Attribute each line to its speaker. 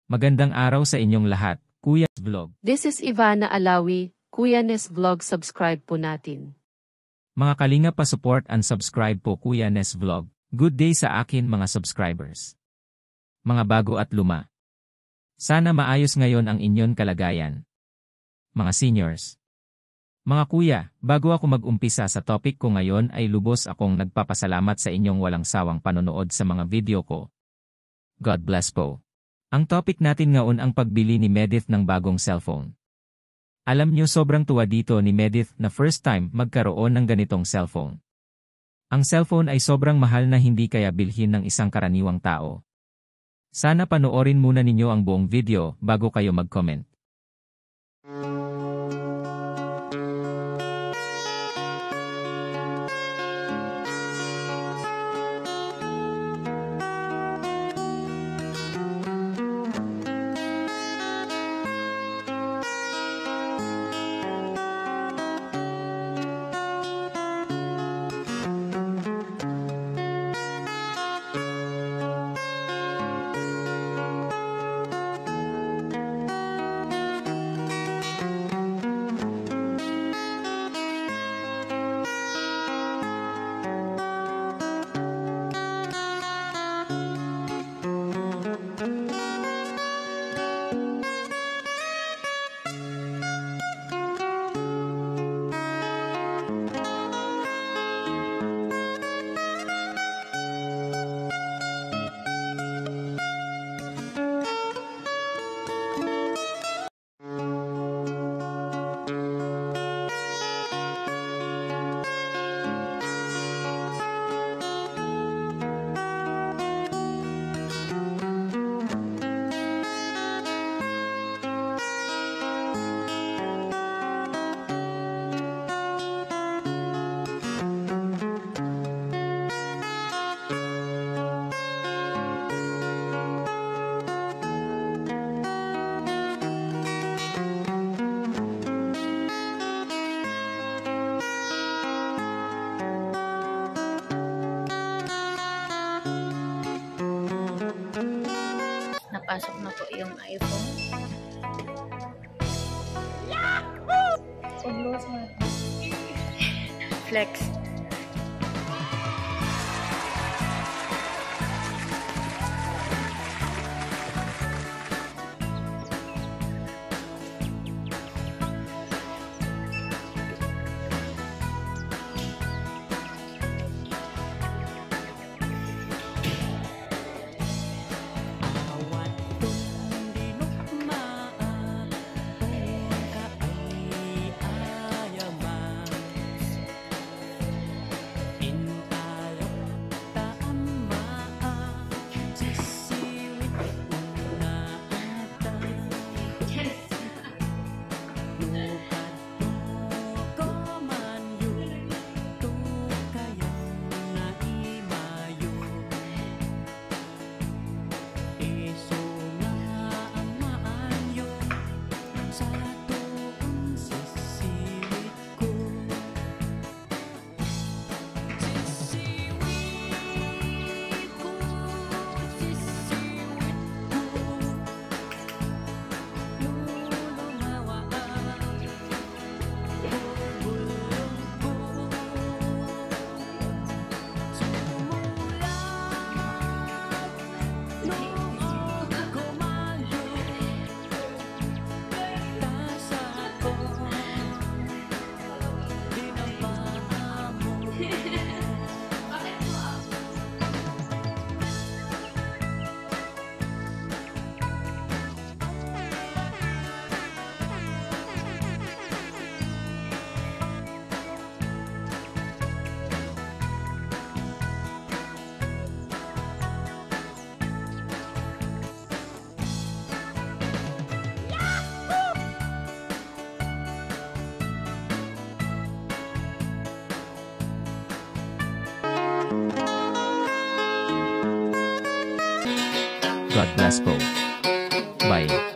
Speaker 1: Magandang araw sa inyong lahat, Kuya Vlog.
Speaker 2: This is Ivana Alawi, Kuya Nes Vlog, subscribe po natin.
Speaker 1: Mga kalinga pa-support and subscribe po Kuya Nes Vlog. Good day sa akin mga subscribers. Mga bago at luma. Sana maayos ngayon ang inyong kalagayan. Mga seniors. Mga kuya, bago ako mag-umpisa sa topic ko ngayon ay lubos akong nagpapasalamat sa inyong walang sawang panonood sa mga video ko. God bless po. Ang topic natin ngayon ang pagbili ni Medith ng bagong cellphone. Alam niyo sobrang tuwa dito ni Medith na first time magkaroon ng ganitong cellphone. Ang cellphone ay sobrang mahal na hindi kaya bilhin ng isang karaniwang tao. Sana panoorin muna ninyo ang buong video bago kayo mag-comment.
Speaker 3: Napasok na po yung iPhone. Flex.
Speaker 1: God bless po. Bye.